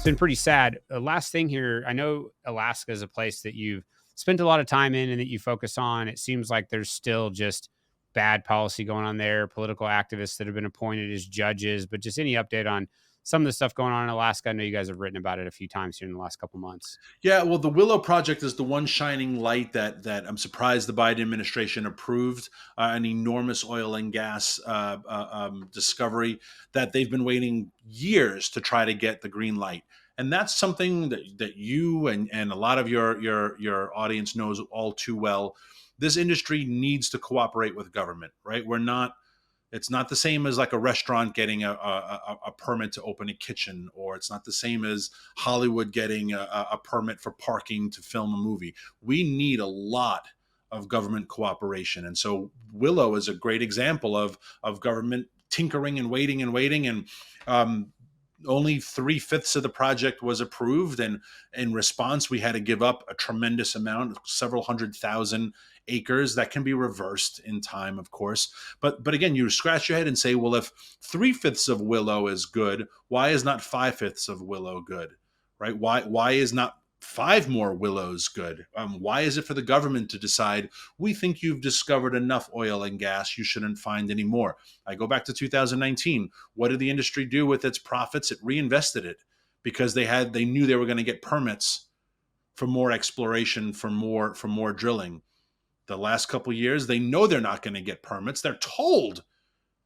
been pretty sad. Last thing here, I know Alaska is a place that you've spent a lot of time in and that you focus on. It seems like there's still just bad policy going on there, political activists that have been appointed as judges, but just any update on some of the stuff going on in Alaska? I know you guys have written about it a few times here in the last couple months. Yeah, well, the Willow Project is the one shining light that I'm surprised the Biden administration approved, an enormous oil and gas discovery that they've been waiting years to try to get the green light. And that's something that you and a lot of your audience knows all too well. This industry needs to cooperate with government, right? It's not the same as like a restaurant getting a permit to open a kitchen, or it's not the same as Hollywood getting a permit for parking to film a movie. We need a lot of government cooperation. And so Willow is a great example of government tinkering and waiting and waiting. And only 3/5 of the project was approved. And in response, we had to give up a tremendous amount, several 100,000 acres that can be reversed in time, of course. But again, you scratch your head and say, well, if 3/5 of Willow is good, why is not 5/5 of Willow good, right? Why is not 5 more Willows good? Why is it for the government to decide, we think you've discovered enough oil and gas, you shouldn't find any more? I go back to 2019. What did the industry do with its profits? It reinvested it because they knew they were going to get permits for more exploration, for more drilling. The last couple of years, they know they're not going to get permits. They're told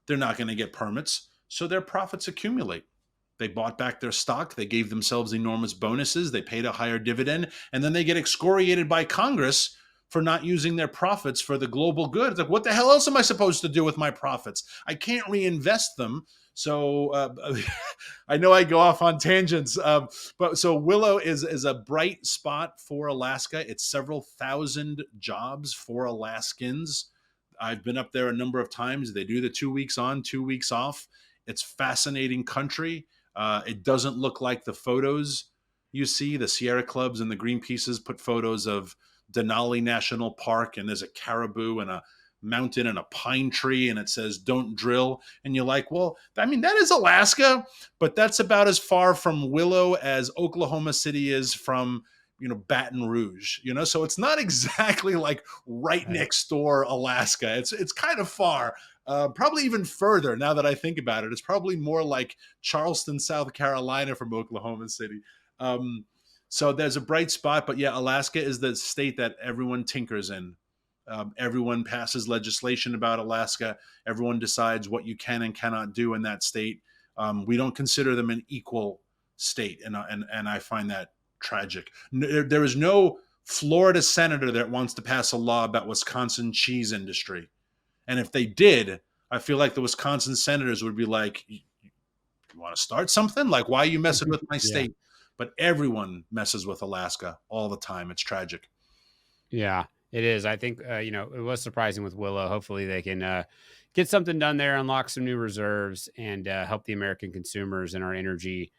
they're not going to get permits, so their profits accumulate. They bought back their stock. They gave themselves enormous bonuses. They paid a higher dividend, and then they get excoriated by Congress for not using their profits for the global good. It's like, what the hell else am I supposed to do with my profits? I can't reinvest them. So I know I go off on tangents, but so Willow is a bright spot for Alaska. It's several thousand jobs for Alaskans. I've been up there a number of times. They do the 2 weeks on, 2 weeks off. It's fascinating country. It doesn't look like the photos you see. The Sierra Clubs and the Greenpeaces put photos of Denali National Park, and there's a caribou and a mountain and a pine tree, and it says don't drill, and you're like, well, I mean, that is Alaska, but that's about as far from Willow as Oklahoma City is from Baton Rouge, so it's not exactly like right next door Alaska. It's kind of far, probably even further. Now that I think about it, it's probably more like Charleston, South Carolina from Oklahoma City. So there's a bright spot, but yeah, Alaska is the state that everyone tinkers in. Everyone passes legislation about Alaska. Everyone decides what you can and cannot do in that state. We don't consider them an equal state, and I find that tragic. There is no Florida senator that wants to pass a law about Wisconsin cheese industry, and if they did, I feel like the Wisconsin senators would be like, "You want to start something? Like, why are you messing with my Yeah. state?" But everyone messes with Alaska all the time. It's tragic. Yeah, it is. I think, it was surprising with Willow. Hopefully they can get something done there, unlock some new reserves, and help the American consumers and our energy